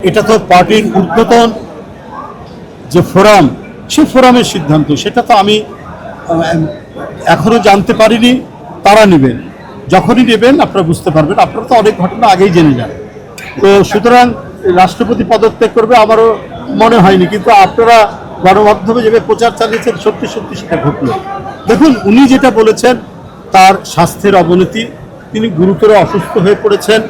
এটা তো পার্টির ঊর্ধ্বতন যে ফোরাম, সেই ফোরামের সিদ্ধান্ত, সেটা তো আমি এখনো জানতে পারিনি। তারা নেবেন, যখনই নেবেন আপনারা বুঝতে পারবেন। আপনারা তো অনেক ঘটনা আগেই জেনে যান। তো সুতরাং রাষ্ট্রপতি পদত্যাগ করবে আমারও মনে হয়নি, কিন্তু আপনারা গণমাধ্যমে যেভাবে প্রচার চালিয়েছেন সত্যি সত্যি সেটা ঘটল। দেখুন, উনি যেটা বলেছেন তার স্বাস্থ্যের অবনতি, তিনি গুরুতর অসুস্থ হয়ে পড়েছেন,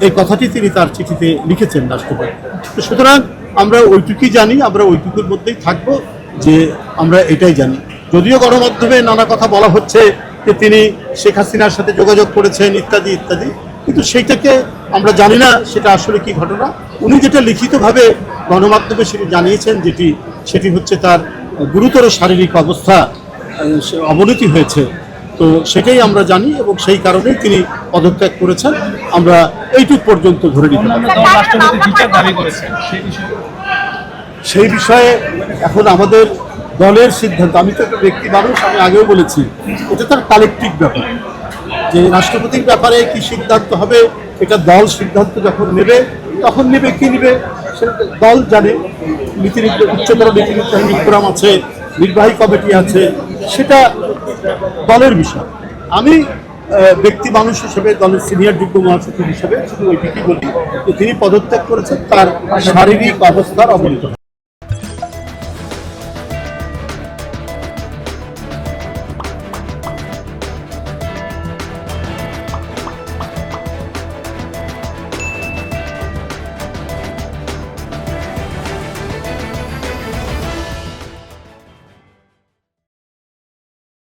এই কথাটি তিনি তার চিঠিতে লিখেছেন রাষ্ট্রপতি। তো সুতরাং আমরা ওইটুকুই জানি, আমরা ওইটুকুর মধ্যেই থাকবো যে আমরা এটাই জানি। যদিও গণমাধ্যমে নানা কথা বলা হচ্ছে যে তিনি শেখ হাসিনার সাথে যোগাযোগ করেছেন ইত্যাদি ইত্যাদি, কিন্তু সেইটাকে আমরা জানি না সেটা আসলে কি ঘটনা। উনি যেটা লিখিতভাবে গণমাধ্যমে সেটি জানিয়েছেন, সেটি হচ্ছে তার গুরুতর শারীরিক অবস্থা অবনতি হয়েছে। তো সেটাই আমরা জানি এবং সেই কারণেই তিনি পদত্যাগ করেছেন। আমরা এইটুক পর্যন্ত ধরে নিতে পারি। সেই বিষয়ে এখন আমাদের দলের সিদ্ধান্ত। আমি তো একটা ব্যক্তি মানুষ, আমি আগেও বলেছি এটা তার কালেকটিভ ব্যাপার, যে রাষ্ট্রপতির ব্যাপারে কি সিদ্ধান্ত হবে এটা দল সিদ্ধান্ত যখন নেবে তখন নেবে, কি নেবে সেটা দল জানে। উচ্চতর নীতিনির্ধারণী ফোরাম আছে, নির্বাহী কমিটি আছে, সেটা দলের বিষয়। আমি ব্যক্তি মানুষ হিসেবে, দলের সিনিয়র যুগ্ম মহাসচিব হিসেবে শুধু ওইটিকে বলি যে তিনি পদত্যাগ করেছেন তার শারীরিক অবস্থার অবনতি।